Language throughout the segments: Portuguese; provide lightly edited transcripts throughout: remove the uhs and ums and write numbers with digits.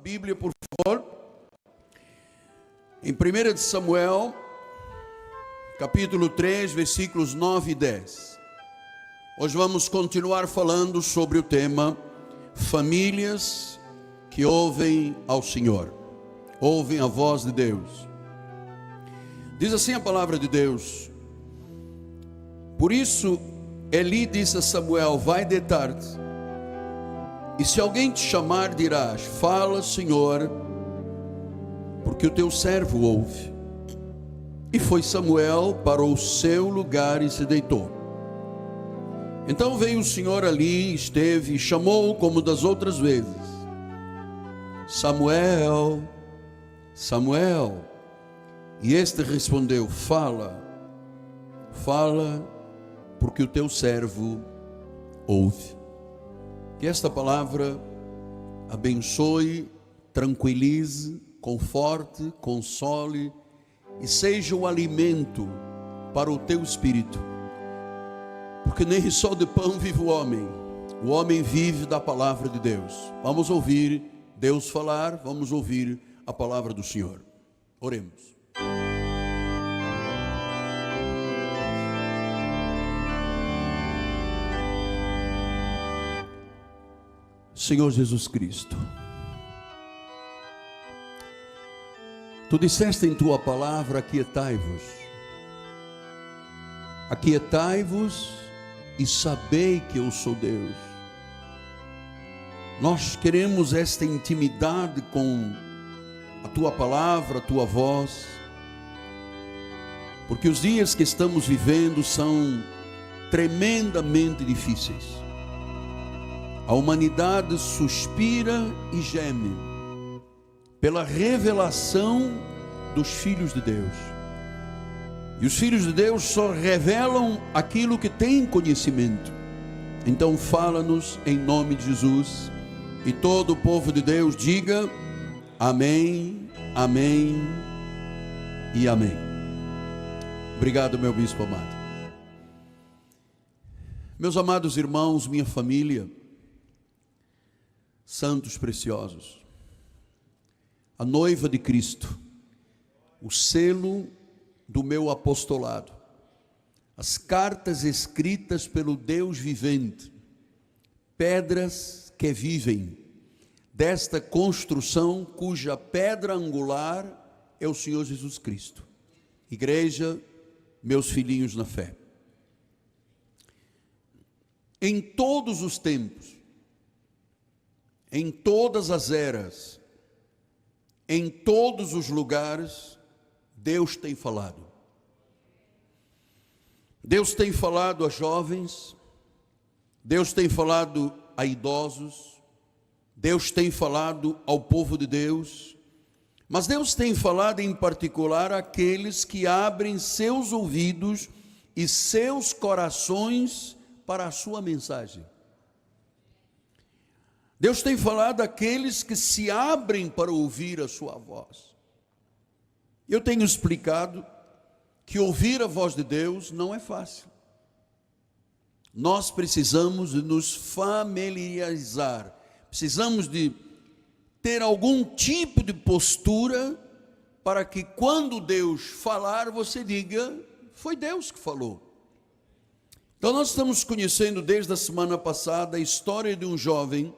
Bíblia, por favor, em 1 Samuel, capítulo 3, versículos 9 e 10. Hoje vamos continuar falando sobre o tema famílias que ouvem ao Senhor, ouvem a voz de Deus. Diz assim a palavra de Deus: por isso Eli disse a Samuel: vai de tarde, e se alguém te chamar, dirás: fala, Senhor, porque o teu servo ouve. E foi Samuel para o seu lugar e se deitou. Então veio o Senhor ali, esteve e chamou como das outras vezes: Samuel, Samuel. E este respondeu: fala, fala, porque o teu servo ouve. Que esta palavra abençoe, tranquilize, conforte, console e seja um alimento para o teu espírito. Porque nem só de pão vive o homem vive da palavra de Deus. Vamos ouvir Deus falar, vamos ouvir a palavra do Senhor. Oremos. Senhor Jesus Cristo, Tu disseste em Tua palavra: aquietai-vos, aquietai-vos e sabei que eu sou Deus. Nós queremos esta intimidade com a Tua palavra, a Tua voz, porque os dias que estamos vivendo são tremendamente difíceis. A humanidade suspira e geme pela revelação dos filhos de Deus. E os filhos de Deus só revelam aquilo que têm conhecimento. Então fala-nos em nome de Jesus. E todo o povo de Deus diga amém, amém e amém. Obrigado, meu bispo amado. Meus amados irmãos, minha família, santos preciosos, a noiva de Cristo, o selo do meu apostolado, as cartas escritas pelo Deus vivente, pedras que vivem desta construção cuja pedra angular é o Senhor Jesus Cristo. Igreja, meus filhinhos na fé, em todos os tempos, em todas as eras, em todos os lugares, Deus tem falado. Deus tem falado a jovens, Deus tem falado a idosos, Deus tem falado ao povo de Deus, mas Deus tem falado em particular àqueles que abrem seus ouvidos e seus corações para a sua mensagem. Deus tem falado àqueles que se abrem para ouvir a sua voz. Eu tenho explicado que ouvir a voz de Deus não é fácil. Nós precisamos de nos familiarizar, precisamos de ter algum tipo de postura para que quando Deus falar, você diga: foi Deus que falou. Então nós estamos conhecendo desde a semana passada a história de um jovem,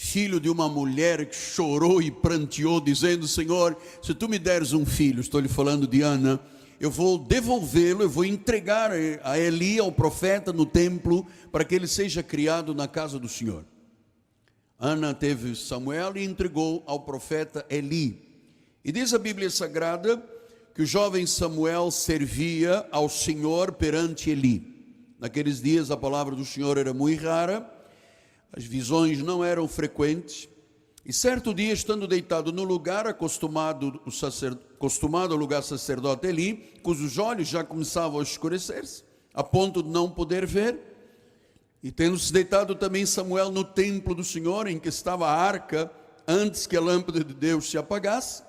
filho de uma mulher que chorou e pranteou, dizendo: Senhor, se tu me deres um filho, estou lhe falando de Ana, eu vou devolvê-lo, eu vou entregar a Eli, ao profeta, no templo, para que ele seja criado na casa do Senhor. Ana teve Samuel e entregou ao profeta Eli. E diz a Bíblia Sagrada que o jovem Samuel servia ao Senhor perante Eli. Naqueles dias a palavra do Senhor era muito rara, as visões não eram frequentes, e certo dia, estando deitado no lugar acostumado ao lugar sacerdote Eli, cujos olhos já começavam a escurecer-se, a ponto de não poder ver, e tendo-se deitado também Samuel no templo do Senhor, em que estava a arca, antes que a lâmpada de Deus se apagasse,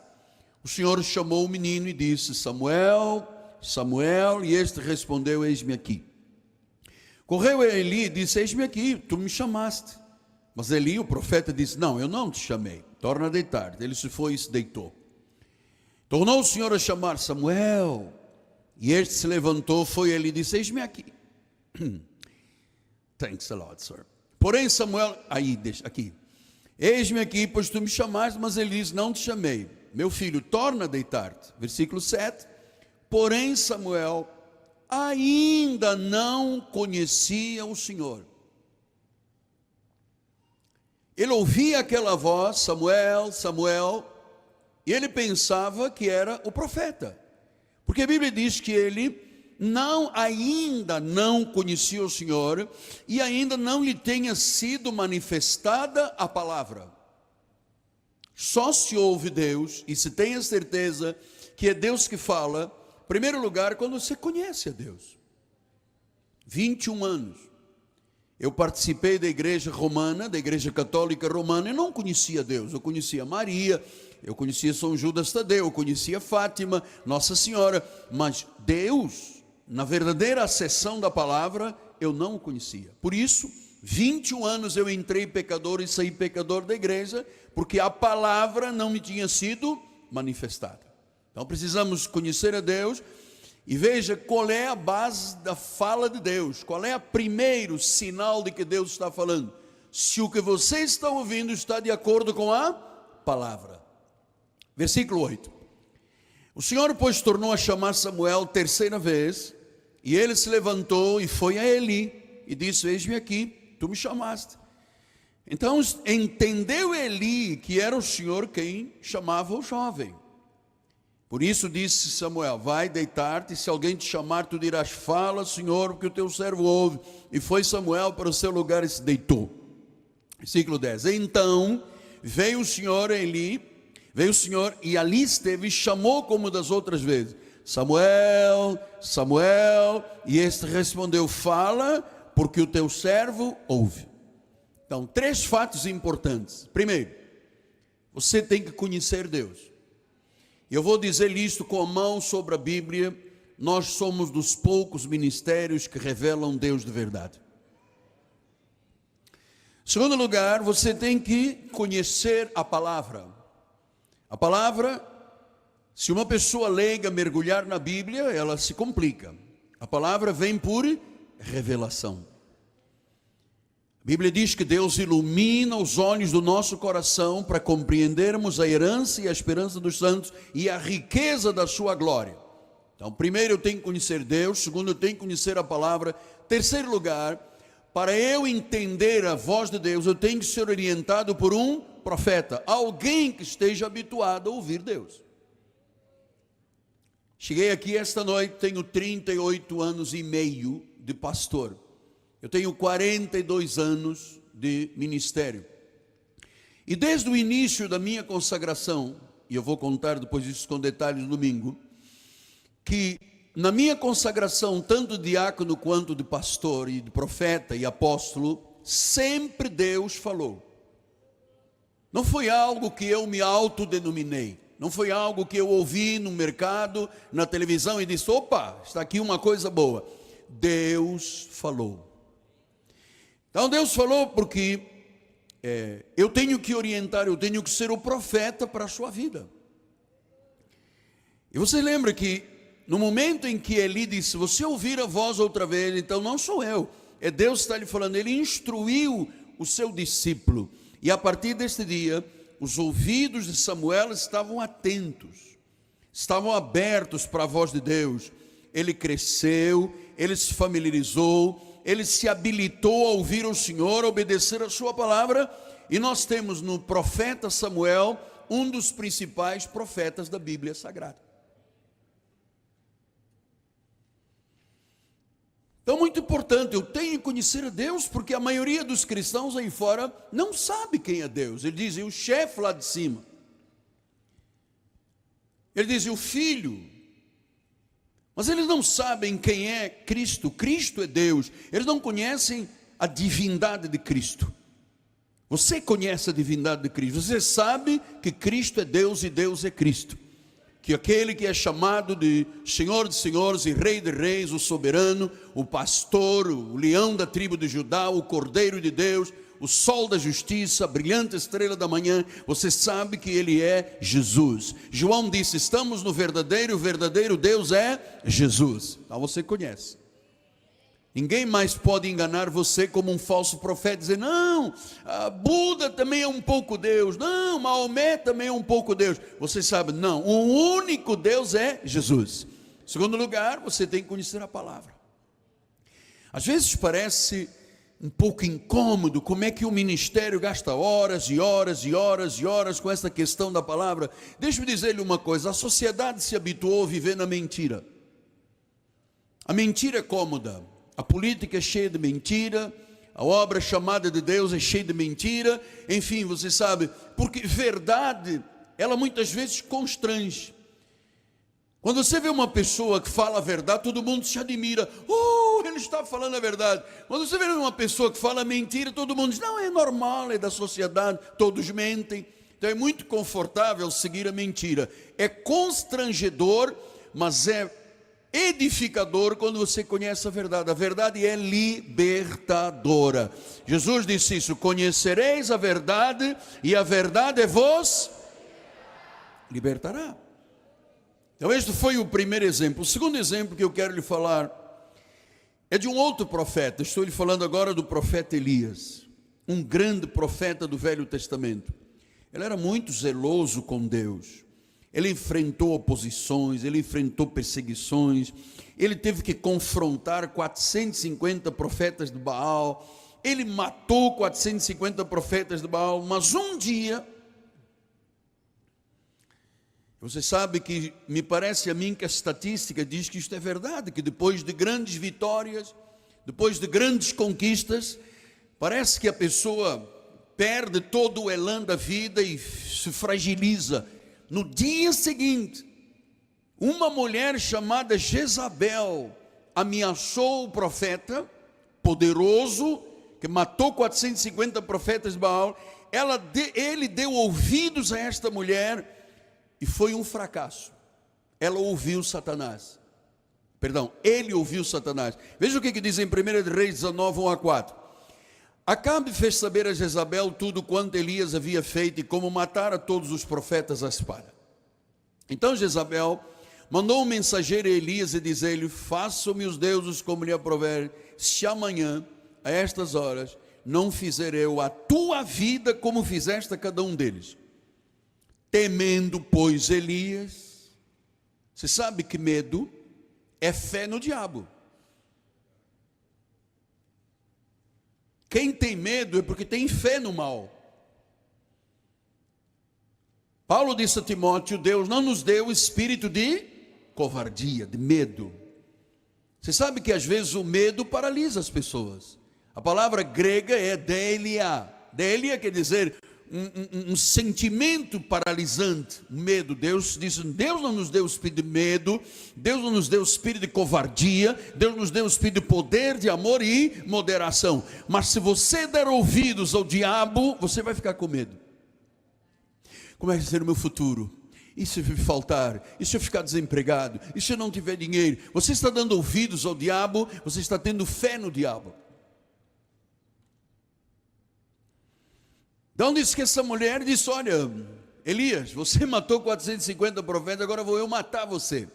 o Senhor chamou o menino e disse: Samuel, Samuel, e este respondeu: eis-me aqui. Correu a Eli e disse: eis-me aqui, tu me chamaste. Mas Eli, o profeta, disse: não, eu não te chamei, torna a deitar. Ele se foi e se deitou. Tornou o Senhor a chamar Samuel, e este se levantou, foi ele e disse: eis-me aqui. Thanks a lot, sir. Porém Samuel, aqui, eis-me aqui, pois tu me chamaste, mas ele diz: não te chamei. Meu filho, torna a deitar-te. Versículo 7. Porém Samuel ainda não conhecia o Senhor. Ele ouvia aquela voz, Samuel, Samuel, e ele pensava que era o profeta. Porque a Bíblia diz que ele ainda não conhecia o Senhor e ainda não lhe tenha sido manifestada a palavra. Só se ouve Deus e se tem a certeza que é Deus que fala, em primeiro lugar, quando você conhece a Deus. 21 anos. Eu participei da igreja romana, da igreja católica romana, e não conhecia Deus. Eu conhecia Maria, eu conhecia São Judas Tadeu, eu conhecia Fátima, Nossa Senhora, mas Deus, na verdadeira acessão da palavra, eu não o conhecia. Por isso, 21 anos eu entrei pecador e saí pecador da igreja, porque a palavra não me tinha sido manifestada. Então precisamos conhecer a Deus. E veja qual é a base da fala de Deus, qual é o primeiro sinal de que Deus está falando. Se o que você está ouvindo está de acordo com a palavra. Versículo 8. O Senhor, pois, tornou a chamar Samuel terceira vez, e ele se levantou e foi a Eli, e disse: eis-me aqui, tu me chamaste. Então entendeu Eli que era o Senhor quem chamava o jovem. Por isso disse Samuel: vai deitar-te, e se alguém te chamar, tu dirás: fala, Senhor, porque o teu servo ouve. E foi Samuel para o seu lugar e se deitou. Versículo 10. Então veio o Senhor e ali esteve e chamou como das outras vezes: Samuel, Samuel. E este respondeu: fala, porque o teu servo ouve. Então, 3 fatos importantes. Primeiro, você tem que conhecer Deus. Eu vou dizer isto com a mão sobre a Bíblia: nós somos dos poucos ministérios que revelam Deus de verdade. Segundo lugar, você tem que conhecer a palavra. A palavra, se uma pessoa leiga mergulhar na Bíblia, ela se complica. A palavra vem por revelação. A Bíblia diz que Deus ilumina os olhos do nosso coração para compreendermos a herança e a esperança dos santos e a riqueza da sua glória. Então, primeiro eu tenho que conhecer Deus, segundo eu tenho que conhecer a palavra, terceiro lugar, para eu entender a voz de Deus, eu tenho que ser orientado por um profeta, alguém que esteja habituado a ouvir Deus. Cheguei aqui esta noite, tenho 38 anos e meio de pastor. Eu tenho 42 anos de ministério. E desde o início da minha consagração, e eu vou contar depois isso com detalhes no domingo, que na minha consagração, tanto de diácono quanto de pastor e de profeta e apóstolo, sempre Deus falou. Não foi algo que eu me autodenominei. Não foi algo que eu ouvi no mercado, na televisão e disse: opa, está aqui uma coisa boa. Deus falou. Então Deus falou porque eu tenho que orientar, eu tenho que ser o profeta para a sua vida. E você lembra que no momento em que Eli disse: você ouvir a voz outra vez, então não sou eu, é Deus que está lhe falando. Ele instruiu o seu discípulo, e a partir deste dia os ouvidos de Samuel estavam atentos, estavam abertos para a voz de Deus. Ele cresceu, ele se familiarizou, ele se habilitou a ouvir o Senhor, a obedecer a sua palavra. E nós temos no profeta Samuel um dos principais profetas da Bíblia Sagrada. Então, muito importante, eu tenho que conhecer a Deus, porque a maioria dos cristãos aí fora não sabe quem é Deus. Eles dizem o chefe lá de cima, eles dizem o filho, mas eles não sabem quem é Cristo. Cristo é Deus. Eles não conhecem a divindade de Cristo. Você conhece a divindade de Cristo. Você sabe que Cristo é Deus e Deus é Cristo. Que aquele que é chamado de Senhor de senhores e Rei de reis, o soberano, o pastor, o leão da tribo de Judá, o Cordeiro de Deus, o sol da justiça, a brilhante estrela da manhã, você sabe que ele é Jesus. João disse: estamos no verdadeiro, o verdadeiro Deus é Jesus. Então você conhece. Ninguém mais pode enganar você como um falso profeta, dizer: não, Buda também é um pouco Deus, não, Maomé também é um pouco Deus. Você sabe, não, o único Deus é Jesus. Em segundo lugar, você tem que conhecer a palavra. Às vezes parece um pouco incômodo como é que o ministério gasta horas e horas e horas e horas com essa questão da palavra. Deixa-me dizer-lhe uma coisa: a sociedade se habituou a viver na mentira. A mentira é cômoda, a política é cheia de mentira, a obra chamada de Deus é cheia de mentira, enfim, você sabe, porque verdade, ela muitas vezes constrange. Quando você vê uma pessoa que fala a verdade, todo mundo se admira: ele está falando a verdade. Quando você vê uma pessoa que fala mentira, todo mundo diz: não, é normal, é da sociedade, todos mentem. Então é muito confortável seguir a mentira. É constrangedor, mas é edificador quando você conhece a verdade. A verdade é libertadora. Jesus disse isso: conhecereis a verdade e a verdade vos libertará. Então este foi o primeiro exemplo. O segundo exemplo que eu quero lhe falar é de um outro profeta. Estou lhe falando agora do profeta Elias, um grande profeta do Velho Testamento. Ele era muito zeloso com Deus. Ele enfrentou oposições, ele enfrentou perseguições, ele teve que confrontar 450 profetas de Baal, ele matou 450 profetas de Baal, mas um dia, você sabe que, me parece a mim que a estatística diz que isto é verdade, que depois de grandes vitórias, depois de grandes conquistas, parece que a pessoa perde todo o elan da vida e se fragiliza. No dia seguinte, uma mulher chamada Jezabel ameaçou o profeta poderoso, que matou 450 profetas de Baal. Ele deu ouvidos a esta mulher e foi um fracasso. Ela ouviu Satanás. Ele ouviu Satanás. Veja o que diz em 1 Reis 19, 1 a 4. Acabe fez saber a Jezabel tudo quanto Elias havia feito e como matara todos os profetas à espada. Então Jezabel mandou um mensageiro a Elias e dizer-lhe: façam-me os deuses como lhe aprouver, se amanhã, a estas horas, não fizer eu a tua vida como fizeste a cada um deles. Temendo, pois, Elias, você sabe que medo é fé no diabo. Quem tem medo é porque tem fé no mal. Paulo disse a Timóteo: Deus não nos deu espírito de covardia, de medo. Você sabe que às vezes o medo paralisa as pessoas. A palavra grega é delia. Delia quer dizer um sentimento paralisante, medo. Deus disse: Deus não nos deu espírito de medo, Deus não nos deu espírito de covardia, Deus nos deu espírito de poder, de amor e moderação. Mas se você der ouvidos ao diabo, você vai ficar com medo. Como é que vai ser o meu futuro? E se me faltar? E se eu ficar desempregado? E se eu não tiver dinheiro? Você está dando ouvidos ao diabo, você está tendo fé no diabo. Então disse que essa mulher disse: olha, Elias, você matou 450 profetas, agora vou eu matar você.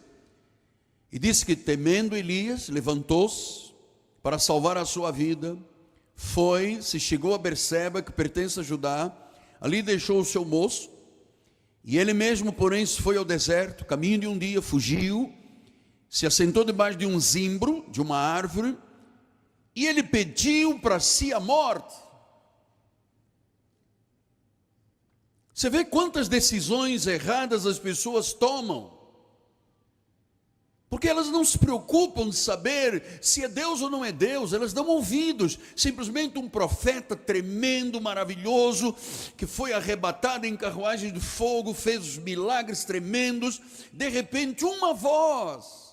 E disse que, temendo Elias, levantou-se para salvar a sua vida, se chegou a Berseba, que pertence a Judá, ali deixou o seu moço, e ele mesmo, porém, se foi ao deserto, caminho de um dia, fugiu, se assentou debaixo de um zimbro, de uma árvore, e ele pediu para si a morte. Você vê quantas decisões erradas as pessoas tomam, porque elas não se preocupam de saber se é Deus ou não é Deus, elas dão ouvidos. Simplesmente um profeta tremendo, maravilhoso, que foi arrebatado em carruagem de fogo, fez milagres tremendos, de repente uma voz,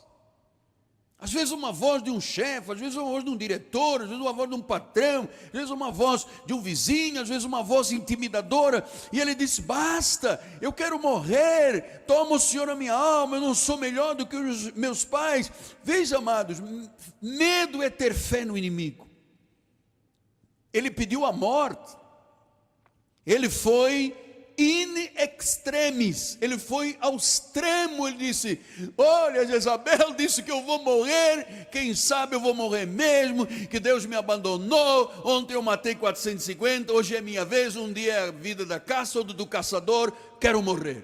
às vezes uma voz de um chefe, às vezes uma voz de um diretor, às vezes uma voz de um patrão, às vezes uma voz de um vizinho, às vezes uma voz intimidadora, e ele disse: basta, eu quero morrer, toma o Senhor a minha alma, eu não sou melhor do que os meus pais. Veja, amados, medo é ter fé no inimigo. ele pediu a morte. Ele foi in extremis, ele foi ao extremo. Ele disse: olha, Jezabel disse que eu vou morrer, quem sabe eu vou morrer mesmo, que Deus me abandonou, ontem eu matei 450, hoje é minha vez, um dia é a vida da caça ou do caçador, quero morrer.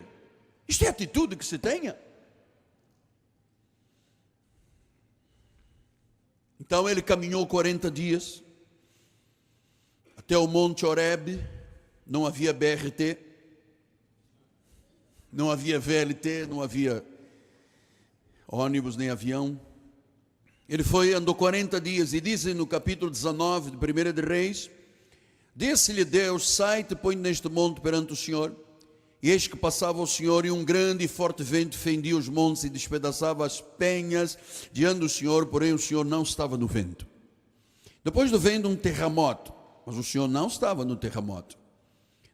Isto é atitude que se tenha. Então ele caminhou 40 dias, até o Monte Horebe. Não havia BRT, não havia VLT, não havia ônibus nem avião. Ele andou 40 dias, e dizem no capítulo 19 de 1 de Reis: disse-lhe Deus: sai-te, põe neste monte perante o Senhor. E eis que passava o Senhor, e um grande e forte vento fendia os montes e despedaçava as penhas diante do Senhor, porém o Senhor não estava no vento. Depois do vento, um terremoto, mas o Senhor não estava no terremoto.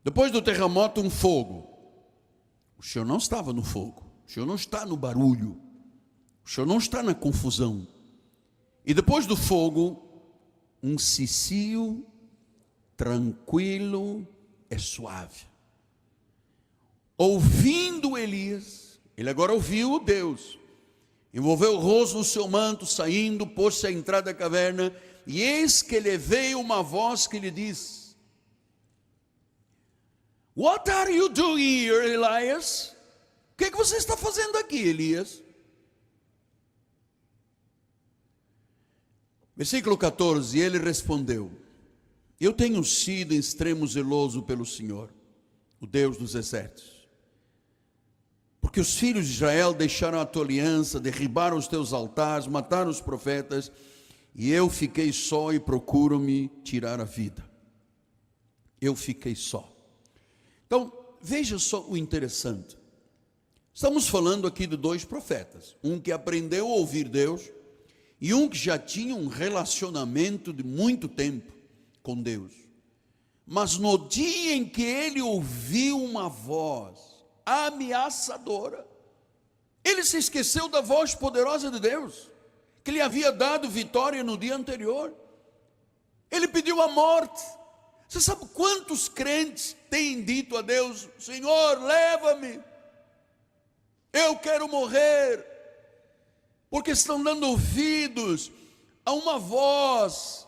Depois do terremoto, um fogo. O Senhor não estava no fogo. O Senhor não está no barulho. O Senhor não está na confusão. E depois do fogo, um cicio tranquilo e suave. Ouvindo Elias, ele agora ouviu Deus, envolveu o rosto no seu manto, saindo, pôs-se à entrada da caverna, e eis que lhe veio uma voz que lhe disse: What are you doing here, Elias? O que você está fazendo aqui, Elias? Versículo 14, e ele respondeu: eu tenho sido em extremo zeloso pelo Senhor, o Deus dos exércitos, porque os filhos de Israel deixaram a tua aliança, derribaram os teus altares, mataram os profetas, e eu fiquei só e procuro-me tirar a vida. Eu fiquei só. Então, veja só o interessante. Estamos falando aqui de dois profetas. Um que aprendeu a ouvir Deus e um que já tinha um relacionamento de muito tempo com Deus. Mas no dia em que ele ouviu uma voz ameaçadora, ele se esqueceu da voz poderosa de Deus, que lhe havia dado vitória no dia anterior. Ele pediu a morte. Você sabe quantos crentes têm dito a Deus: Senhor, leva-me, eu quero morrer, porque estão dando ouvidos a uma voz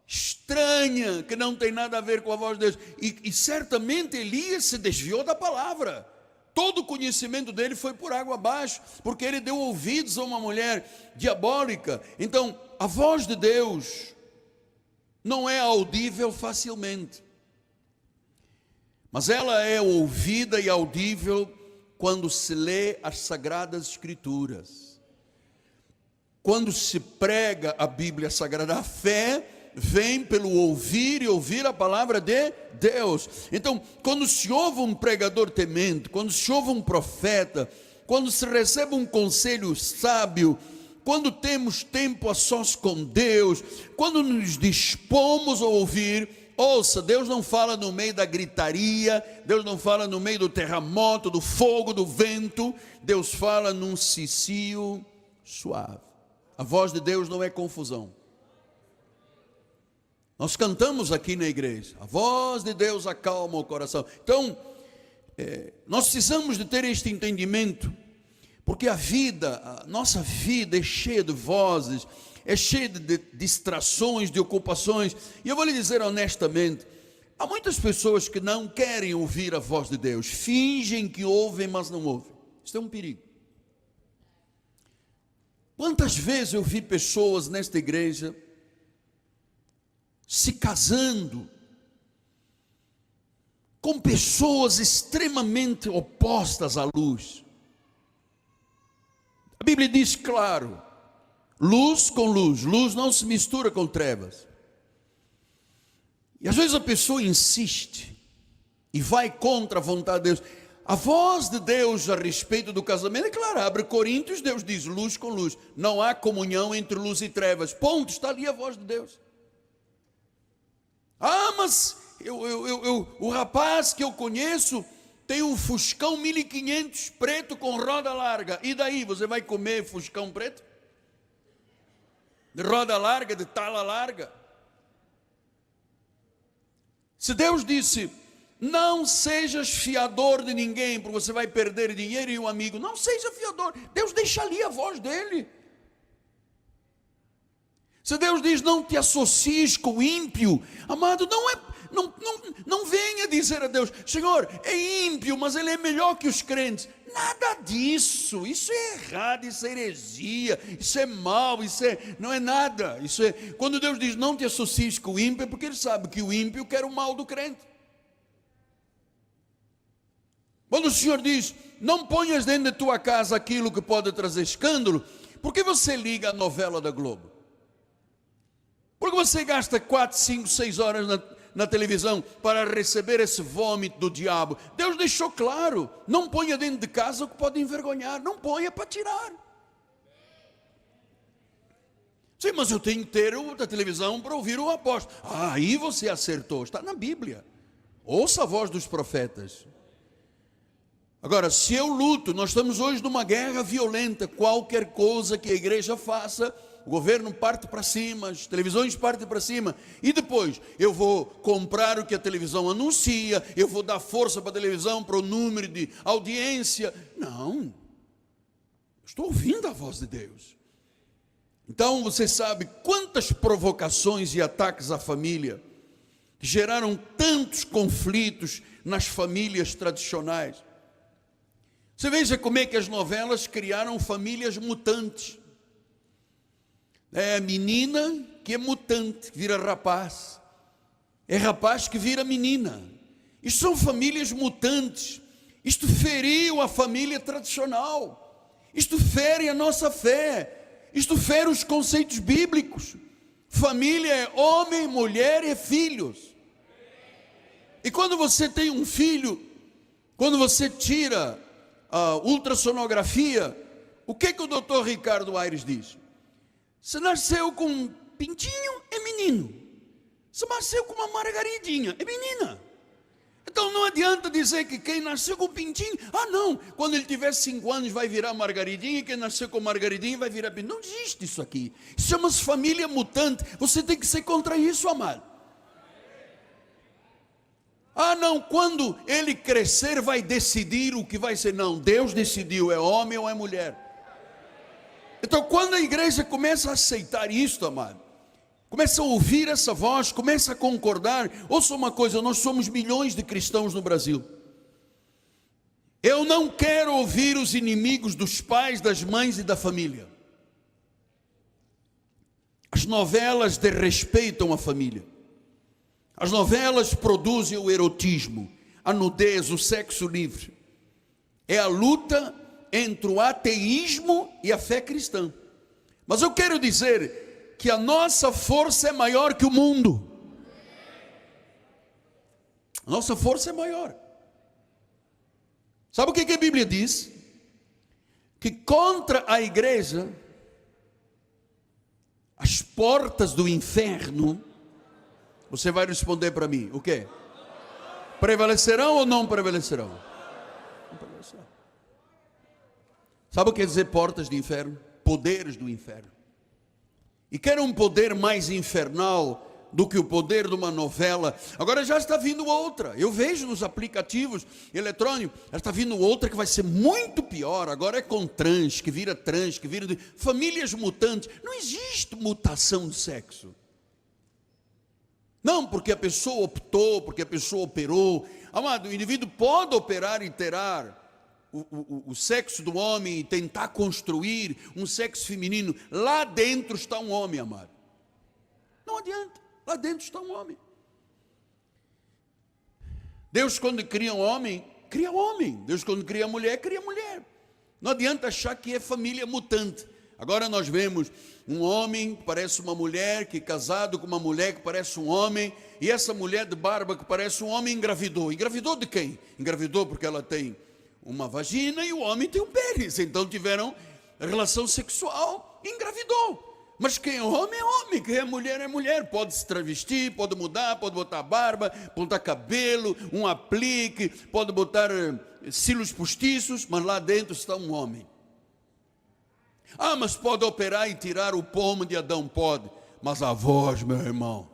estranha, que não tem nada a ver com a voz de Deus. E certamente Elias se desviou da palavra. Todo o conhecimento dele foi por água abaixo, porque ele deu ouvidos a uma mulher diabólica. Então, a voz de Deus não é audível facilmente, mas ela é ouvida e audível quando se lê as Sagradas Escrituras, quando se prega a Bíblia Sagrada. A fé vem pelo ouvir, e ouvir a palavra de Deus. Então, quando se ouve um pregador temente, quando se ouve um profeta, quando se recebe um conselho sábio, quando temos tempo a sós com Deus, quando nos dispomos a ouvir, ouça, Deus não fala no meio da gritaria, Deus não fala no meio do terremoto, do fogo, do vento. Deus fala num cicio suave. A voz de Deus não é confusão. Nós cantamos aqui na igreja: a voz de Deus acalma o coração. Então, nós precisamos de ter este entendimento, porque a nossa vida é cheia de vozes, é cheia de distrações, de ocupações. E eu vou lhe dizer honestamente, há muitas pessoas que não querem ouvir a voz de Deus, fingem que ouvem, mas não ouvem. Isso é um perigo. Quantas vezes eu vi pessoas nesta igreja se casando com pessoas extremamente opostas à luz. A Bíblia diz claro: luz com luz, luz não se mistura com trevas. E às vezes a pessoa insiste e vai contra a vontade de Deus. A voz de Deus a respeito do casamento é clara. Abre Coríntios, Deus diz luz com luz. Não há comunhão entre luz e trevas. Ponto, está ali a voz de Deus. Ah, mas o rapaz que eu conheço tem um Fuscão 1500 preto com roda larga. E daí, você vai comer Fuscão preto? De roda larga, de tala larga? Se Deus disse, não sejas fiador de ninguém, porque você vai perder dinheiro e um amigo, não seja fiador, Deus deixa ali a voz dele. Se Deus diz, não te associes com o ímpio, amado, não venha dizer a Deus, Senhor, é ímpio, mas ele é melhor que os crentes. Nada disso, isso é errado, isso é heresia, isso é mal, não é nada. Quando Deus diz, não te associes com o ímpio, é porque Ele sabe que o ímpio quer o mal do crente. Quando o Senhor diz, não ponhas dentro de tua casa aquilo que pode trazer escândalo, por que você liga a novela da Globo? Por que você gasta 4, 5, 6 horas na televisão para receber esse vômito do diabo? Deus deixou claro, não ponha dentro de casa o que pode envergonhar, não ponha para tirar. Sim, mas eu tenho que ter a televisão para ouvir o apóstolo. Aí você acertou, está na Bíblia. Ouça a voz dos profetas. Agora, se eu luto, nós estamos hoje numa guerra violenta, qualquer coisa que a igreja faça, o governo parte para cima, as televisões partem para cima, e depois eu vou comprar o que a televisão anuncia, eu vou dar força para a televisão, para o número de audiência. Não, estou ouvindo a voz de Deus. Então você sabe quantas provocações e ataques à família que geraram tantos conflitos nas famílias tradicionais. Você veja como é que as novelas criaram famílias mutantes. É menina que é mutante, que vira rapaz. É rapaz que vira menina. Isto são famílias mutantes. Isto feriu a família tradicional. Isto fere a nossa fé. Isto fere os conceitos bíblicos. Família é homem, mulher e filhos. E quando você tem um filho, quando você tira a ultrassonografia, o que o doutor Ricardo Aires diz? Se nasceu com um pintinho, é menino. Se nasceu com uma margaridinha, é menina. Então não adianta dizer que quem nasceu com pintinho, não, quando ele tiver 5 anos vai virar margaridinha, e quem nasceu com margaridinha vai virar pintinho. Não existe isso aqui. Isso chama-se família mutante. Você tem que ser contra isso, amado. Não, quando ele crescer vai decidir o que vai ser. Não, Deus decidiu, é homem ou é mulher. Então quando a igreja começa a aceitar isso, amado, começa a ouvir essa voz, começa a concordar. Ouça uma coisa, nós somos milhões de cristãos no Brasil. Eu não quero ouvir os inimigos dos pais, das mães e da família. As novelas desrespeitam a família. As novelas produzem o erotismo, a nudez, o sexo livre. É a luta entre o ateísmo e a fé cristã. Mas eu quero dizer que a nossa força é maior que o mundo. A nossa força é maior. Sabe o que a Bíblia diz? Que contra a igreja, as portas do inferno, você vai responder para mim, o quê? Prevalecerão ou não prevalecerão? Não prevalecerão. Sabe o que quer dizer portas do inferno? Poderes do inferno. E quer um poder mais infernal do que o poder de uma novela? Agora já está vindo outra. Eu vejo nos aplicativos eletrônicos, já está vindo outra que vai ser muito pior. Agora é com trans, que vira famílias mutantes. Não existe mutação de sexo. Não, porque a pessoa optou, porque a pessoa operou. Amado, o indivíduo pode operar e tirar o sexo do homem e tentar construir um sexo feminino. Lá dentro está um homem, amado. Não adianta, lá dentro está um homem. Deus, quando cria um homem, cria homem. Deus, quando cria mulher, cria mulher. Não adianta achar que é família mutante. Agora nós vemos um homem que parece uma mulher, que é casado com uma mulher que parece um homem, e essa mulher de barba que parece um homem engravidou. Engravidou de quem? Engravidou porque ela tem uma vagina e o homem tem um pênis. Então tiveram relação sexual e engravidou. Mas quem é homem, quem é mulher. Pode se travestir, pode mudar, pode botar barba, botar cabelo, um aplique, pode botar cílios postiços, mas lá dentro está um homem. Mas pode operar e tirar o pomo de Adão? Pode. Mas a voz, meu irmão,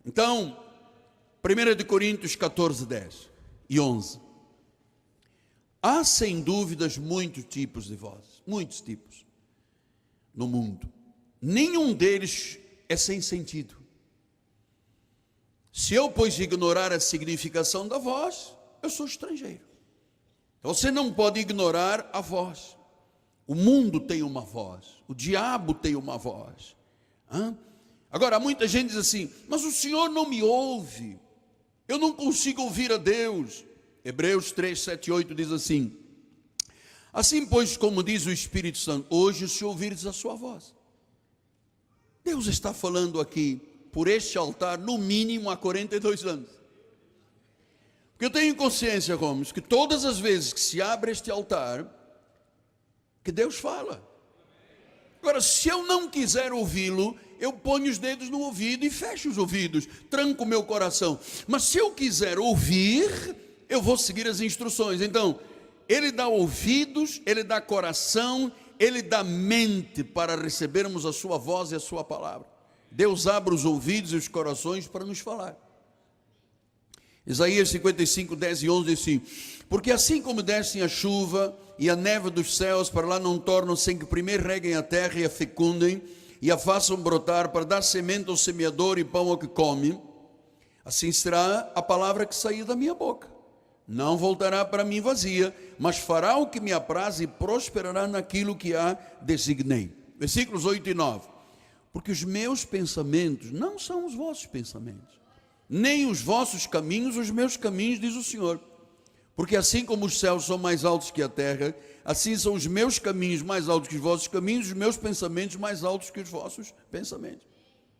Então, 1 Coríntios 14, 10 e 11. Há sem dúvidas muitos tipos de vozes, muitos tipos no mundo. Nenhum deles é sem sentido. Se eu, pois, ignorar a significação da voz, eu sou estrangeiro. Então, você não pode ignorar a voz. O mundo tem uma voz, o diabo tem uma voz. Agora, muita gente diz assim, mas o Senhor não me ouve, eu não consigo ouvir a Deus. Hebreus 3, 7 e 8 diz assim, assim, pois, como diz o Espírito Santo, hoje se ouvires a sua voz. Deus está falando aqui, por este altar, no mínimo há 42 anos. Porque eu tenho consciência, Gomes, que todas as vezes que se abre este altar, que Deus fala. Agora, se eu não quiser ouvi-lo, eu ponho os dedos no ouvido e fecho os ouvidos, tranco o meu coração. Mas se eu quiser ouvir, eu vou seguir as instruções. Então, Ele dá ouvidos, Ele dá coração, Ele dá mente para recebermos a sua voz e a sua palavra. Deus abre os ouvidos e os corações para nos falar. Isaías 55, 10 e 11 diz assim, porque assim como descem a chuva e a neve dos céus para lá não tornam sem que primeiro reguem a terra e a fecundem e a façam brotar para dar semente ao semeador e pão ao que come, assim será a palavra que sair da minha boca. Não voltará para mim vazia, mas fará o que me apraz e prosperará naquilo que a designei. Versículos 8 e 9. Porque os meus pensamentos não são os vossos pensamentos, nem os vossos caminhos, os meus caminhos, diz o Senhor. Porque assim como os céus são mais altos que a terra, assim são os meus caminhos mais altos que os vossos caminhos, os meus pensamentos mais altos que os vossos pensamentos.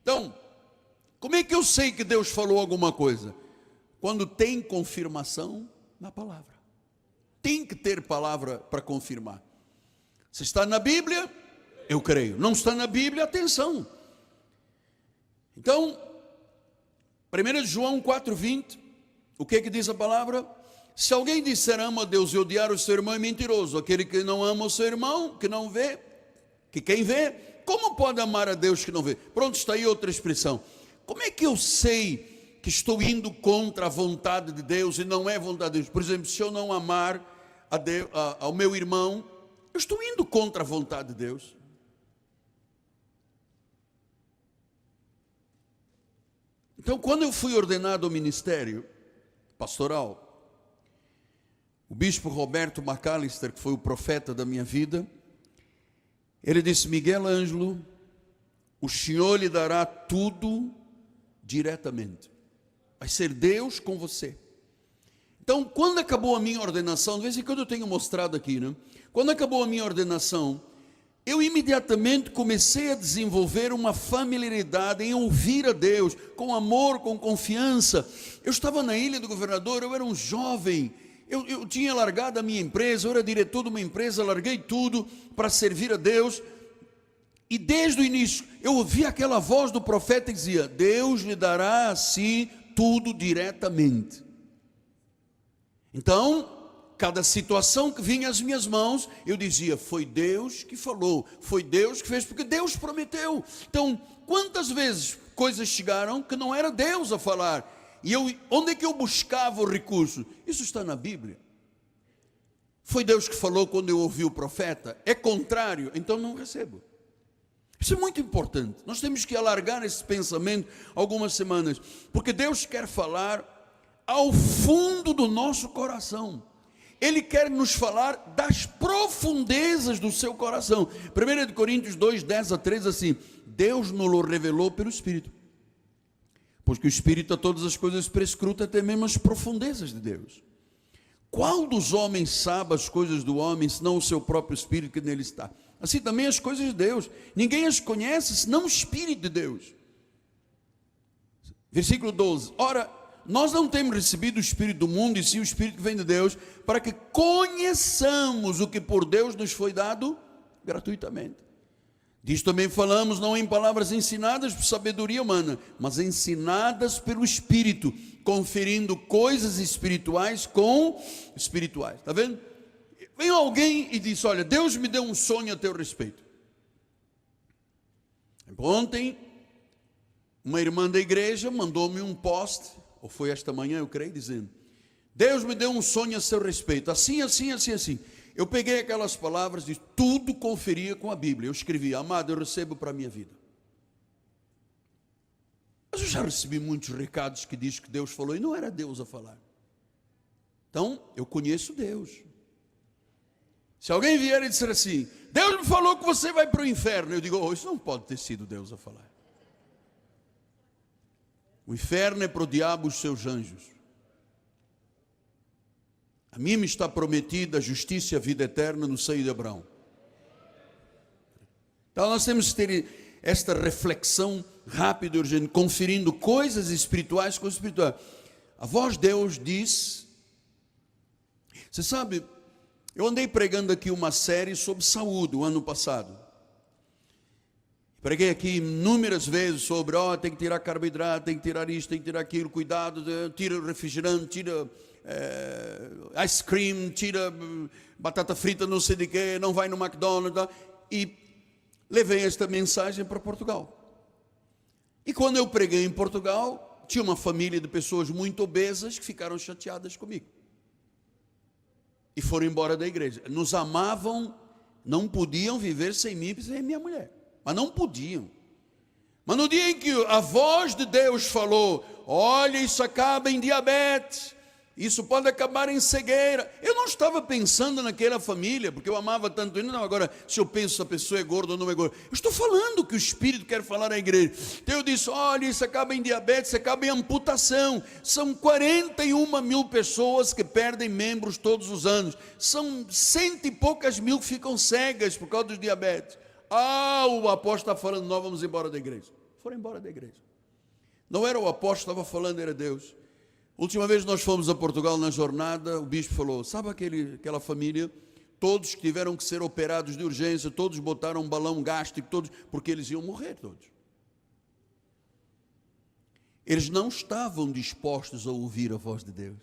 Então, como é que eu sei que Deus falou alguma coisa? Quando tem confirmação na palavra. Tem que ter palavra para confirmar. Se está na Bíblia, eu creio. Não está na Bíblia, atenção. Então, 1 João 4,20, o que diz a palavra? Se alguém disser ama a Deus e odiar o seu irmão é mentiroso. Aquele que não ama o seu irmão, que não vê, que quem vê, como pode amar a Deus que não vê? Pronto, está aí outra expressão. Como é que eu sei que estou indo contra a vontade de Deus e não é vontade de Deus? Por exemplo, se eu não amar ao meu irmão, eu estou indo contra a vontade de Deus. Então, quando eu fui ordenado ao ministério pastoral, o bispo Roberto McAllister, que foi o profeta da minha vida, ele disse, Miguel Ângelo, o Senhor lhe dará tudo diretamente. Vai ser Deus com você. Então, quando acabou a minha ordenação, de vez em quando eu tenho mostrado aqui, né? Quando acabou a minha ordenação, eu imediatamente comecei a desenvolver uma familiaridade em ouvir a Deus, com amor, com confiança. Eu estava na Ilha do Governador, eu era um jovem, eu tinha largado a minha empresa, eu era diretor de uma empresa, larguei tudo para servir a Deus. E desde o início, eu ouvi aquela voz do profeta que dizia, Deus lhe dará a si tudo diretamente. Então, cada situação que vinha às minhas mãos, eu dizia, foi Deus que falou, foi Deus que fez, porque Deus prometeu. Então, quantas vezes coisas chegaram que não era Deus a falar, e onde é que eu buscava o recurso? Isso está na Bíblia. Foi Deus que falou quando eu ouvi o profeta? É contrário, então não recebo. Isso é muito importante, nós temos que alargar esse pensamento algumas semanas, porque Deus quer falar ao fundo do nosso coração. Ele quer nos falar das profundezas do seu coração. 1 Coríntios 2, 10 a 13, assim, Deus nos revelou pelo Espírito, porque o Espírito a todas as coisas prescruta, até mesmo as profundezas de Deus. Qual dos homens sabe as coisas do homem, senão o seu próprio Espírito que nele está? Assim também as coisas de Deus, ninguém as conhece, senão o Espírito de Deus. Versículo 12, ora, nós não temos recebido o Espírito do mundo, e sim o Espírito que vem de Deus, para que conheçamos o que por Deus nos foi dado gratuitamente. Disso também falamos, não em palavras ensinadas por sabedoria humana, mas ensinadas pelo Espírito, conferindo coisas espirituais com espirituais. Está vendo? Vem alguém e diz, olha, Deus me deu um sonho a teu respeito. Ontem, uma irmã da igreja mandou-me um post, ou foi esta manhã, eu creio, dizendo: Deus me deu um sonho a seu respeito, assim, assim, assim, assim. Eu peguei aquelas palavras e tudo conferia com a Bíblia. Eu escrevi: amado, eu recebo para a minha vida. Mas eu já recebi muitos recados que diz que Deus falou e não era Deus a falar. Então, eu conheço Deus. Se alguém vier e disser assim: Deus me falou que você vai para o inferno, eu digo: oh, isso não pode ter sido Deus a falar. O inferno é para o diabo e os seus anjos. A mim me está prometida a justiça e a vida eterna no seio de Abraão. Então nós temos que ter esta reflexão rápida e urgente, conferindo coisas espirituais com espirituais. A voz de Deus diz. Você sabe, eu andei pregando aqui uma série sobre saúde o ano passado. Preguei aqui inúmeras vezes sobre, tem que tirar carboidrato, tem que tirar isso, tem que tirar aquilo, cuidado, tira refrigerante, tira ice cream, tira batata frita, não sei de quê, não vai no McDonald's. E levei esta mensagem para Portugal. E quando eu preguei em Portugal, tinha uma família de pessoas muito obesas que ficaram chateadas comigo. E foram embora da igreja. Nos amavam, não podiam viver sem mim e sem minha mulher. Mas não podiam. Mas no dia em que a voz de Deus falou: olha, isso acaba em diabetes, isso pode acabar em cegueira. Eu não estava pensando naquela família, porque eu amava tanto ele. Não, agora, se eu penso se a pessoa é gorda ou não é gorda, eu estou falando que o Espírito quer falar à igreja. Então eu disse: olha, isso acaba em diabetes, isso acaba em amputação. São 41 mil pessoas que perdem membros todos os anos. São 100 e poucas mil que ficam cegas por causa dos diabetes. O apóstolo está falando: nós vamos embora da igreja. Foram embora da igreja. Não era o apóstolo que estava falando, era Deus. Última vez nós fomos a Portugal na jornada, o bispo falou: sabe aquela família, todos que tiveram que ser operados de urgência, todos botaram um balão gástrico, todos, porque eles iam morrer todos. Eles não estavam dispostos a ouvir a voz de Deus.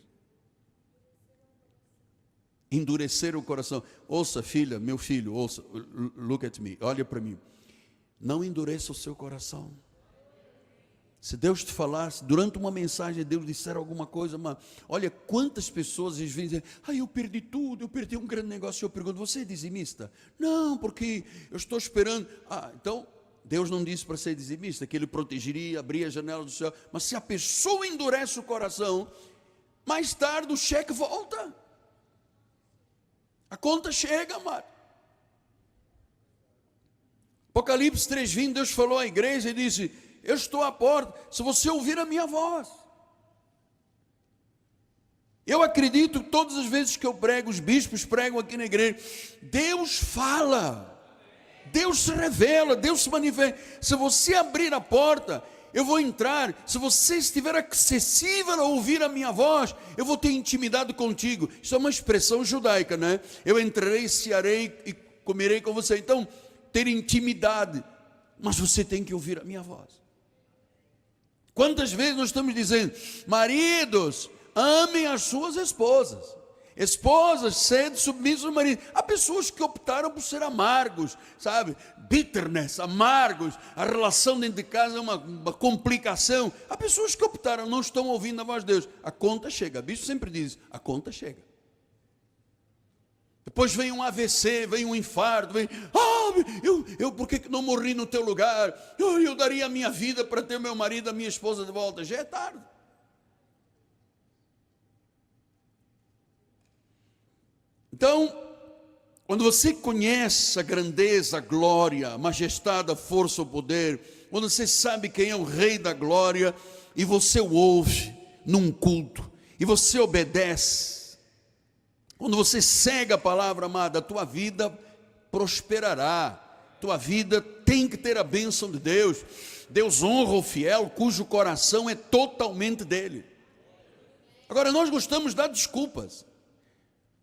Endurecer o coração. Ouça, filha, meu filho, ouça, look at me, olha para mim. Não endureça o seu coração. Se Deus te falasse, durante uma mensagem, Deus disser alguma coisa, mas olha quantas pessoas às vezes dizem: eu perdi tudo, eu perdi um grande negócio. Eu pergunto: você é dizimista? Não, porque eu estou esperando. Então, Deus não disse para ser dizimista, que Ele protegeria, abria a janela do céu. Mas se a pessoa endurece o coração, mais tarde o cheque volta. A conta chega, amado. Apocalipse 3:20, Deus falou à igreja e disse: eu estou à porta, se você ouvir a minha voz. Eu acredito que todas as vezes que eu prego, os bispos pregam aqui na igreja, Deus fala, Deus se revela, Deus se manifesta. Se você abrir a porta, eu vou entrar. Se você estiver acessível a ouvir a minha voz, eu vou ter intimidade contigo. Isso é uma expressão judaica, né? Eu entrarei, cearei e comerei com você. Então, ter intimidade, mas você tem que ouvir a minha voz. Quantas vezes nós estamos dizendo: maridos, amem as suas esposas, esposas, sede submissas ao marido. Há pessoas que optaram por ser amargos, sabe, bitterness, amargos, a relação dentro de casa é uma complicação. Há pessoas que optaram, não estão ouvindo a voz de Deus. A conta chega, o bispo sempre diz: a conta chega. Depois vem um AVC, vem um infarto, vem: por que não morri no teu lugar? Eu daria a minha vida para ter meu marido, a minha esposa de volta. Já é tarde. Então, quando você conhece a grandeza, a glória, a majestade, a força, o poder, quando você sabe quem é o Rei da glória, e você o ouve num culto, e você obedece, quando você segue a palavra, amada, a tua vida prosperará. Tua vida tem que ter a bênção de Deus. Deus honra o fiel, cujo coração é totalmente dele. Agora, nós gostamos de dar desculpas.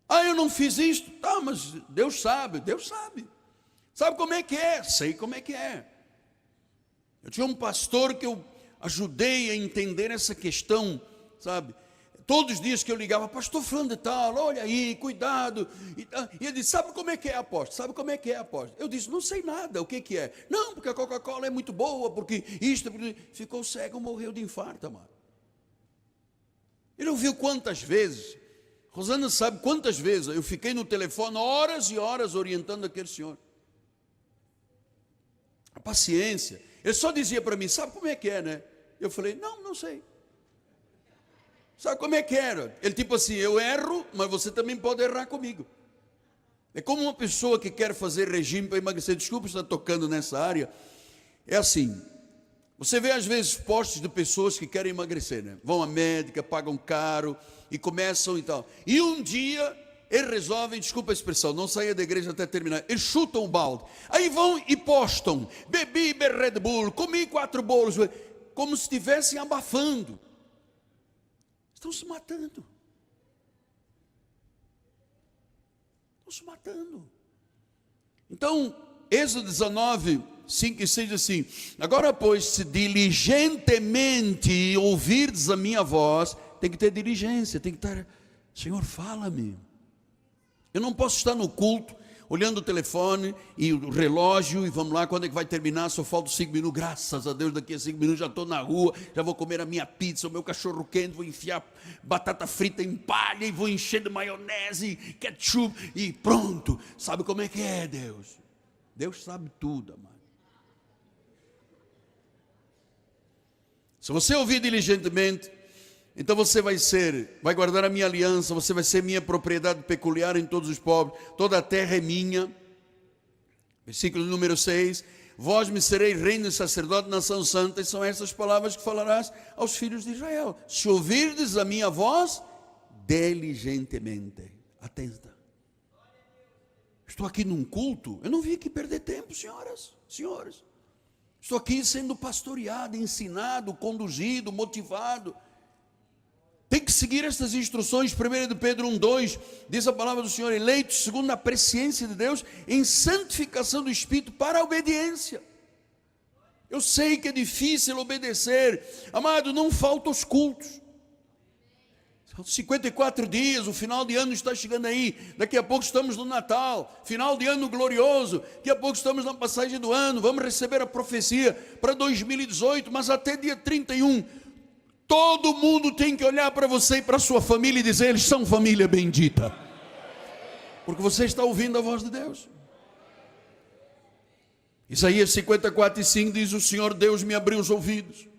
Eu não fiz isto. Mas Deus sabe, Deus sabe. Sabe como é que é? Sei como é que é. Eu tinha um pastor que eu ajudei a entender essa questão, sabe? todos os dias que eu ligava, pastor fulano de tal, olha aí, cuidado. E ele disse, sabe como é que é, apóstolo? Sabe como é que é, apóstolo? Eu disse, não sei nada, o que é? Não, porque a Coca-Cola é muito boa, porque isto... Ficou cego, morreu de infarto, amado. Ele ouviu quantas vezes, Rosana sabe quantas vezes eu fiquei no telefone horas e horas orientando aquele senhor. A paciência. Ele só dizia para mim, sabe como é que é, né? Eu falei, não sei. Sabe como é que era? Ele tipo assim, eu erro, mas você também pode errar comigo. É como uma pessoa que quer fazer regime para emagrecer. Desculpa estar tocando nessa área. É assim, você vê às vezes posts de pessoas que querem emagrecer, né? Vão à médica, pagam caro e começam e tal. E um dia eles resolvem, desculpa a expressão, não saia da igreja até terminar, eles chutam o balde. Aí vão e postam, bebi Red Bull, comi 4 bolos, como se estivessem abafando. Estão se matando. Estão se matando. Então, Êxodo 19, 5 e 6 diz assim, agora pois, se diligentemente ouvirdes a minha voz, tem que ter diligência, tem que estar, Senhor, fala-me. Eu não posso estar no culto, olhando o telefone e o relógio, e vamos lá, quando é que vai terminar? Só faltam 5 minutos, graças a Deus, daqui a 5 minutos já estou na rua, já vou comer a minha pizza, o meu cachorro quente, vou enfiar batata frita em palha, e vou encher de maionese, ketchup, e pronto. Sabe como é que é, Deus? Deus sabe tudo, amado. Se você ouvir diligentemente, então você vai guardar a minha aliança, você vai ser minha propriedade peculiar em todos os povos, toda a terra é minha. Versículo número 6, vós me sereis reino e sacerdote, nação santa, e são essas palavras que falarás aos filhos de Israel. Se ouvirdes a minha voz, diligentemente, atenta. Estou aqui num culto, eu não vim aqui perder tempo, senhoras, senhores. Estou aqui sendo pastoreado, ensinado, conduzido, motivado. Tem que seguir estas instruções. 1 de Pedro 1:2 diz a palavra do Senhor, eleitos segundo a presciência de Deus, em santificação do Espírito para a obediência. Eu sei que é difícil obedecer, amado, não falta os cultos. 54 dias, o final de ano está chegando aí, daqui a pouco estamos no Natal, final de ano glorioso, daqui a pouco estamos na passagem do ano, vamos receber a profecia para 2018, mas até dia 31, todo mundo tem que olhar para você e para a sua família e dizer, eles são família bendita, porque você está ouvindo a voz de Deus. Isaías 54:5 diz, o Senhor Deus me abriu os ouvidos.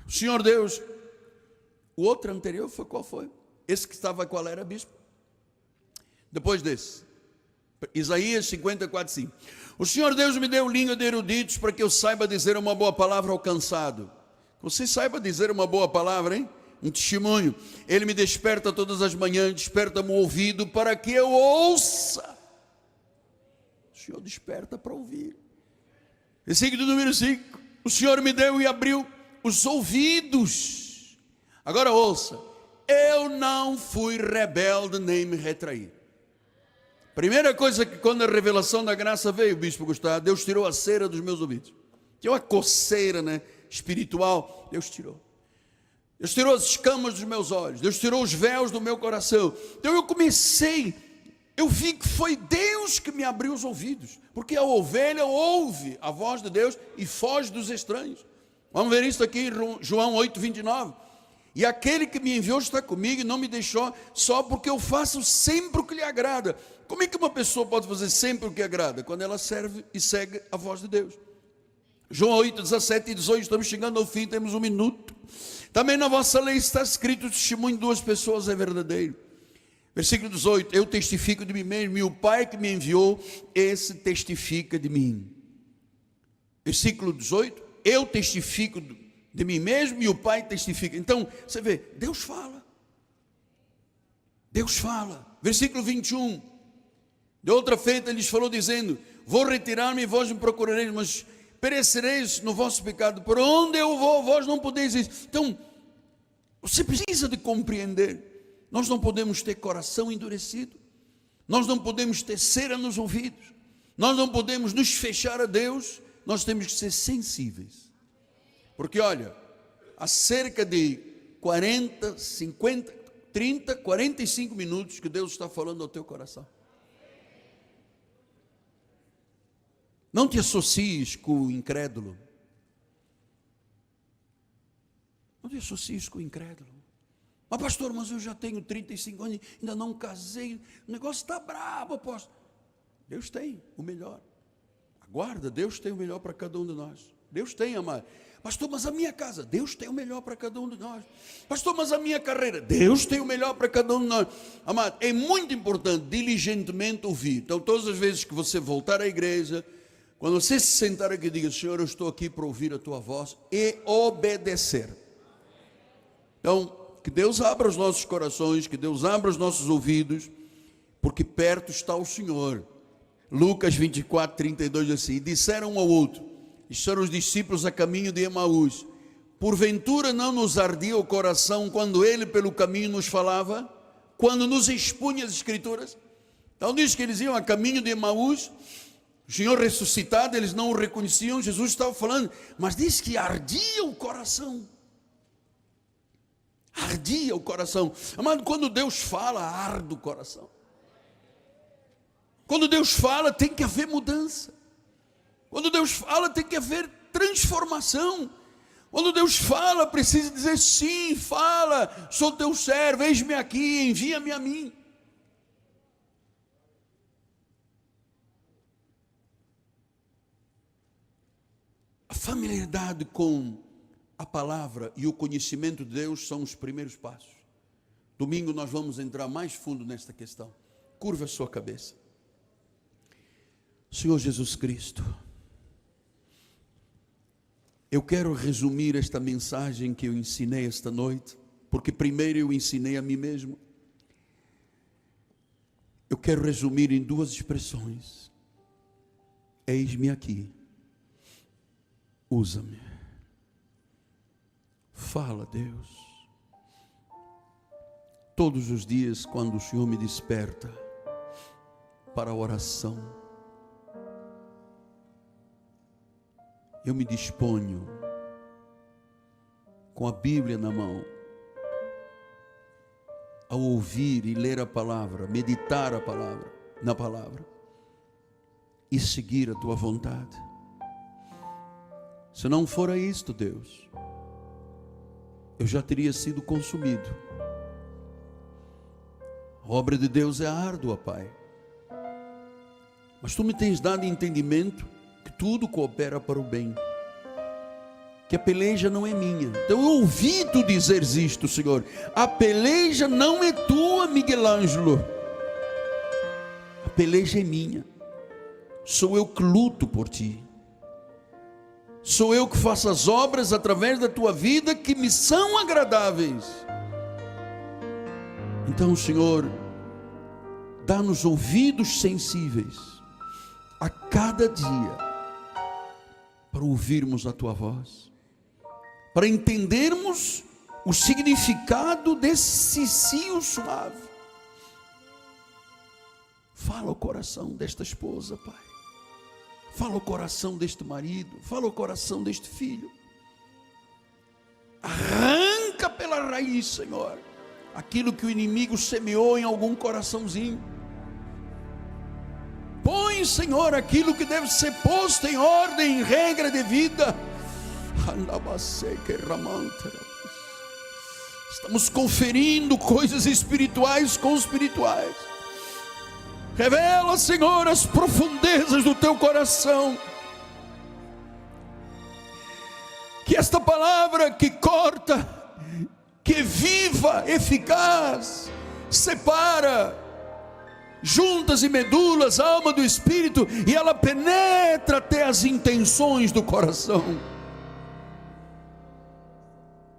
O Senhor Deus, o outro anterior foi qual foi? Esse que estava, qual era, bispo? Depois desse, Isaías 54:5. O Senhor Deus me deu língua de eruditos para que eu saiba dizer uma boa palavra ao cansado. Você saiba dizer uma boa palavra, hein? Um testemunho. Ele me desperta todas as manhãs, desperta-me o ouvido para que eu ouça. O Senhor desperta para ouvir. Versículo número 5. O Senhor me deu e abriu os ouvidos. Agora ouça, eu não fui rebelde nem me retraí. Primeira coisa que quando a revelação da graça veio, bispo Gustavo, Deus tirou a cera dos meus ouvidos. Tinha uma coceira, né, espiritual, Deus tirou. Deus tirou as escamas dos meus olhos, Deus tirou os véus do meu coração. Então eu vi que foi Deus que me abriu os ouvidos, porque a ovelha ouve a voz de Deus e foge dos estranhos. Vamos ver isso aqui em João 8:29. E aquele que me enviou está comigo e não me deixou só porque eu faço sempre o que lhe agrada. Como é que uma pessoa pode fazer sempre o que agrada? Quando ela serve e segue a voz de Deus. João 8:17 e 18, estamos chegando ao fim, temos 1 minuto. Também na vossa lei está escrito, o testemunho de 2 pessoas é verdadeiro. Versículo 18, eu testifico de mim mesmo, e o Pai que me enviou, esse testifica de mim. Versículo 18, eu testifico de mim mesmo e o Pai testifica. Então, você vê, Deus fala. Deus fala. Versículo 21. De outra feita, ele lhes falou dizendo, vou retirar-me e vós me procurareis, mas perecereis no vosso pecado. Por onde eu vou, vós não podeis ir. Então, você precisa de compreender. Nós não podemos ter coração endurecido. Nós não podemos ter cera nos ouvidos. Nós não podemos nos fechar a Deus. Nós temos que ser sensíveis. Porque olha, há cerca de 40, 50, 30, 45 minutos que Deus está falando ao teu coração. Não te associes com o incrédulo. Não te associes com o incrédulo. Mas pastor, mas eu já tenho 35 anos, ainda não casei, o negócio está brabo, apóstolo. Deus tem o melhor. Aguarda, Deus tem o melhor para cada um de nós. Deus tem, amado. Pastor, mas a minha casa, Deus tem o melhor para cada um de nós. Pastor, mas a minha carreira, Deus tem o melhor para cada um de nós. Amado, é muito importante diligentemente ouvir. Então, todas as vezes que você voltar à igreja, quando você se sentar aqui, diga: Senhor, eu estou aqui para ouvir a tua voz e obedecer. Então, que Deus abra os nossos corações, que Deus abra os nossos ouvidos, porque perto está o Senhor. Lucas 24, 32 diz assim: e disseram um ao outro, estavam os discípulos a caminho de Emaús: porventura não nos ardia o coração quando ele pelo caminho nos falava, quando nos expunha as escrituras? Então diz que eles iam a caminho de Emaús, o Senhor ressuscitado, eles não o reconheciam, Jesus estava falando, mas diz que ardia o coração. Ardia o coração. Amado, quando Deus fala, arde o coração. Quando Deus fala, tem que haver mudança. Quando Deus fala, tem que haver transformação. Quando Deus fala, precisa dizer: sim, fala, sou teu servo, eis-me aqui, envia-me a mim. A familiaridade com a palavra e o conhecimento de Deus são os primeiros passos. Domingo nós vamos entrar mais fundo nesta questão. Curva a sua cabeça. Senhor Jesus Cristo, eu quero resumir esta mensagem que eu ensinei esta noite, porque primeiro eu ensinei a mim mesmo. Eu quero resumir em duas expressões: eis-me aqui, usa-me. Fala, Deus. Todos os dias, quando o Senhor me desperta para a oração, eu me disponho com a Bíblia na mão a ouvir e ler a palavra, meditar a palavra, na palavra e seguir a tua vontade. Se não fora isto, Deus, eu já teria sido consumido. A obra de Deus é árdua, Pai, mas tu me tens dado entendimento que tudo coopera para o bem, que a peleja não é minha. Então eu ouvi tu dizeres isto, Senhor: a peleja não é tua, Miguel Ângelo, a peleja é minha. Sou eu que luto por ti, sou eu que faço as obras através da tua vida que me são agradáveis. Então, Senhor, dá-nos ouvidos sensíveis a cada dia para ouvirmos a tua voz, para entendermos o significado desse cio suave. Fala o coração desta esposa, Pai. Fala o coração deste marido, fala o coração deste filho. Arranca pela raiz, Senhor, aquilo que o inimigo semeou em algum coraçãozinho. Põe, Senhor, aquilo que deve ser posto em ordem, em regra de vida. Estamos conferindo coisas espirituais com espirituais. Revela, Senhor, as profundezas do teu coração. Que esta palavra que corta, que é viva, eficaz, separa juntas e medulas, alma do espírito, e ela penetra até as intenções do coração.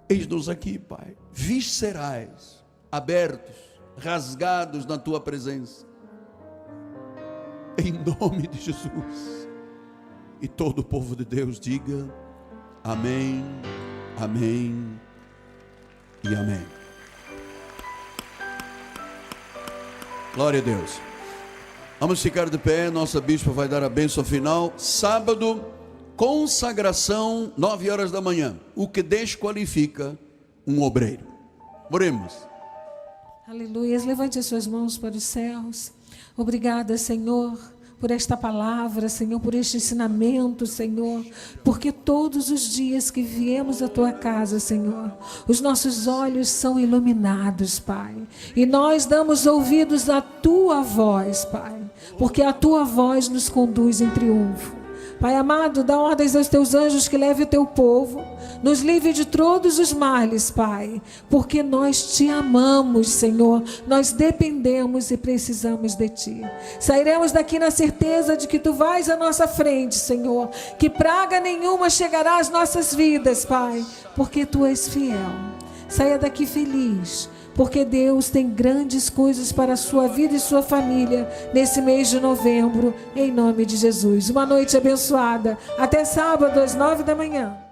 Eis-nos aqui, Pai, viscerais, abertos, rasgados na tua presença. Em nome de Jesus. E todo o povo de Deus diga amém, amém e amém. Glória a Deus. Vamos ficar de pé, nossa bispa vai dar a bênção final. Sábado, consagração, 9 horas da manhã. O que desqualifica um obreiro. Oremos. Aleluia. Levante as suas mãos para os céus. Obrigada, Senhor, por esta palavra, Senhor, por este ensinamento, Senhor, porque todos os dias que viemos à Tua casa, Senhor, os nossos olhos são iluminados, Pai, e nós damos ouvidos à Tua voz, Pai, porque a Tua voz nos conduz em triunfo. Pai amado, dá ordens aos Teus anjos que leve o Teu povo, nos livre de todos os males, Pai, porque nós Te amamos, Senhor, nós dependemos e precisamos de Ti. Sairemos daqui na certeza de que Tu vais à nossa frente, Senhor, que praga nenhuma chegará às nossas vidas, Pai, porque Tu és fiel. Saia daqui feliz, porque Deus tem grandes coisas para a sua vida e sua família nesse mês de novembro, em nome de Jesus. Uma noite abençoada. Até sábado às 9 da manhã.